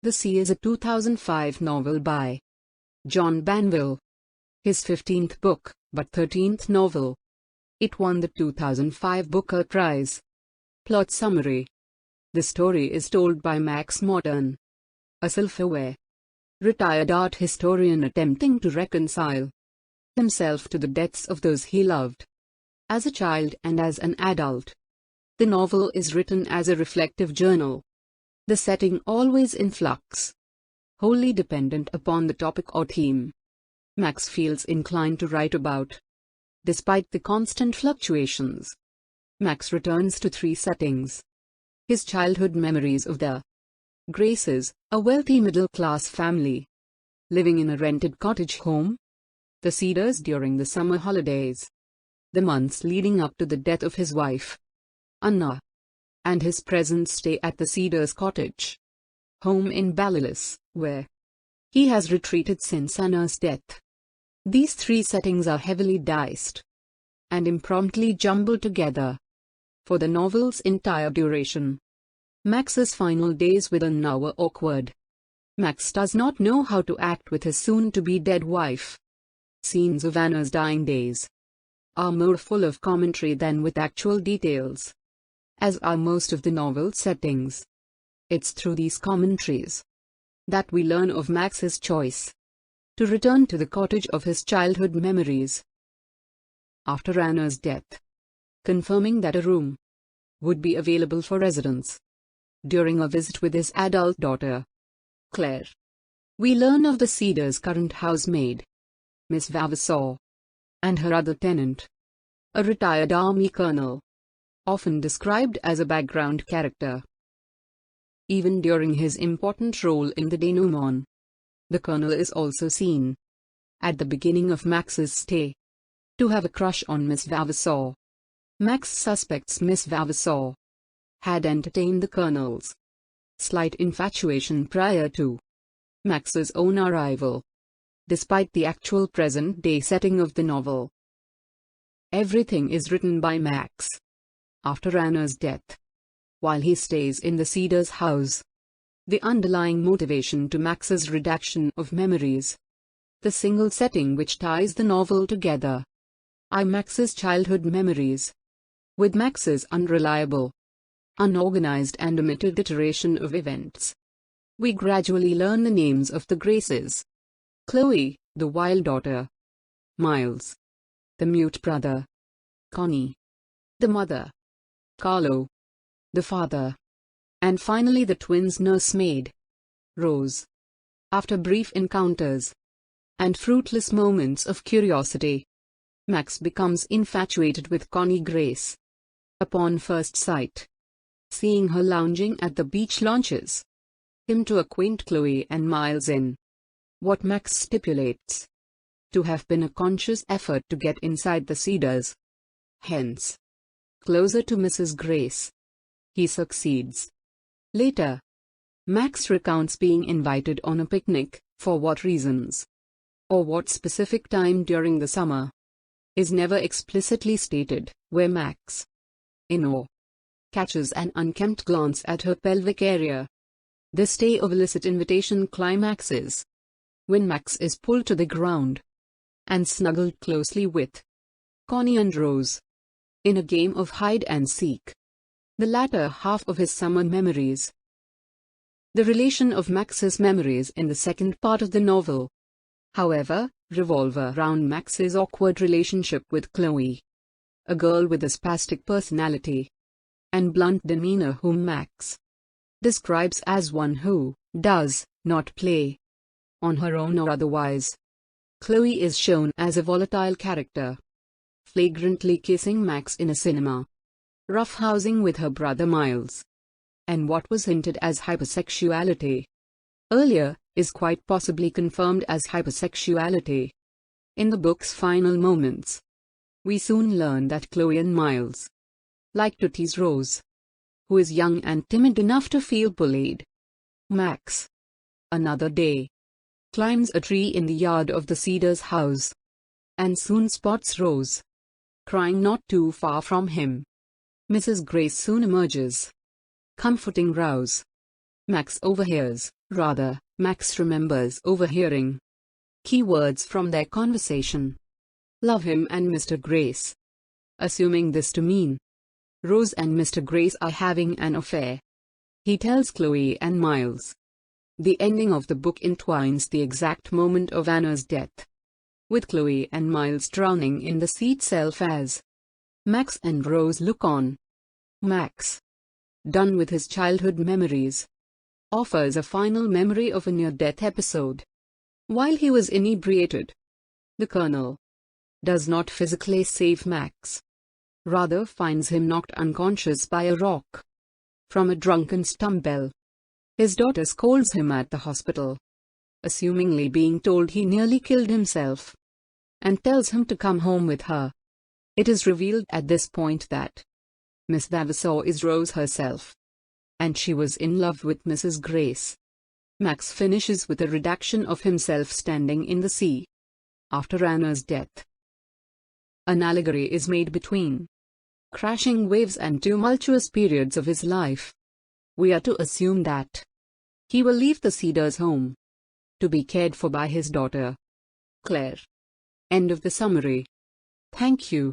The Sea is a 2005 novel by John Banville. His 15th book, but 13th novel. It won the 2005 Booker Prize. Plot summary. The story is told by Max Morden, a self-aware, retired art historian attempting to reconcile himself to the deaths of those he loved, as a child and as an adult. The novel is written as a reflective journal. The setting always in flux, wholly dependent upon the topic or theme Max feels inclined to write about. Despite the constant fluctuations, Max returns to three settings. His childhood memories of the Graces, a wealthy middle-class family, living in a rented cottage home. The Cedars during the summer holidays. The months leading up to the death of his wife, Anna, and his present stay at the Cedars cottage home in Banville, where he has retreated since Anna's death. These three settings are heavily diced and impromptu jumbled together for the novel's entire duration. Max's final days with Anna were awkward. Max does not know how to act with his soon-to-be dead wife. Scenes of Anna's dying days are more full of commentary than with actual details, as are most of the novel settings. It's through these commentaries that we learn of Max's choice to return to the cottage of his childhood memories after Anna's death, confirming that a room would be available for residents during a visit with his adult daughter, Claire. We learn of the Cedars' current housemaid, Miss Vavasaur, and her other tenant, a retired army colonel, often described as a background character. Even during his important role in the denouement, the colonel is also seen, at the beginning of Max's stay, to have a crush on Miss Vavasaur. Max suspects Miss Vavasaur had entertained the colonel's slight infatuation prior to Max's own arrival, despite the actual present-day setting of the novel. Everything is written by Max after Anna's death, while he stays in the Cedars house. The underlying motivation to Max's redaction of memories, the single setting which ties the novel together, are Max's childhood memories, with Max's unreliable, unorganized and omitted iteration of events. We gradually learn the names of the Graces: Chloe, the wild daughter; Miles, the mute brother; Connie, the mother; Carlo, the father; and finally the twins' nursemaid, Rose. After brief encounters and fruitless moments of curiosity, Max becomes infatuated with Connie Grace. Upon first sight, seeing her lounging at the beach launches him to acquaint Chloe and Miles in what Max stipulates to have been a conscious effort to get inside the Cedars, hence, closer to Mrs. Grace. He succeeds. Later, Max recounts being invited on a picnic, for what reasons, or what specific time during the summer, is never explicitly stated, where Max, in awe, catches an unkempt glance at her pelvic area. This stay of illicit invitation climaxes when Max is pulled to the ground and snuggled closely with Connie and Rose in a game of hide and seek, the latter half of his summer memories. The relation of Max's memories in the second part of the novel, however, revolve around Max's awkward relationship with Chloe, a girl with a spastic personality and blunt demeanor whom Max describes as one who does not play on her own or otherwise. Chloe is shown as a volatile character, flagrantly kissing Max in a cinema, roughhousing with her brother Miles, and what was hinted as hypersexuality earlier is quite possibly confirmed as hypersexuality in the book's final moments. We soon learn that Chloe and Miles like to tease Rose, who is young and timid enough to feel bullied. Max, another day, climbs a tree in the yard of the Cedars house, and soon spots Rose crying not too far from him. Mrs. Grace soon emerges, comforting Rose. Max overhears Rather, Max remembers overhearing key words from their conversation. Love him and Mr. Grace. Assuming this to mean Rose and Mr. Grace are having an affair, he tells Chloe and Miles. The ending of the book entwines the exact moment of Anna's death, with Chloe and Miles drowning in the sea itself as Max and Rose look on. Max, done with his childhood memories, offers a final memory of a near-death episode while he was inebriated. The Colonel does not physically save Max, rather finds him knocked unconscious by a rock from a drunken stumble. His daughter scolds him at the hospital, assumingly being told he nearly killed himself, and tells him to come home with her. It is revealed at this point that Miss Vavasor is Rose herself, and she was in love with Mrs. Grace. Max finishes with a redaction of himself standing in the sea after Anna's death. An allegory is made between crashing waves and tumultuous periods of his life. We are to assume that he will leave the Cedars home to be cared for by his daughter, Claire. End of the summary. Thank you.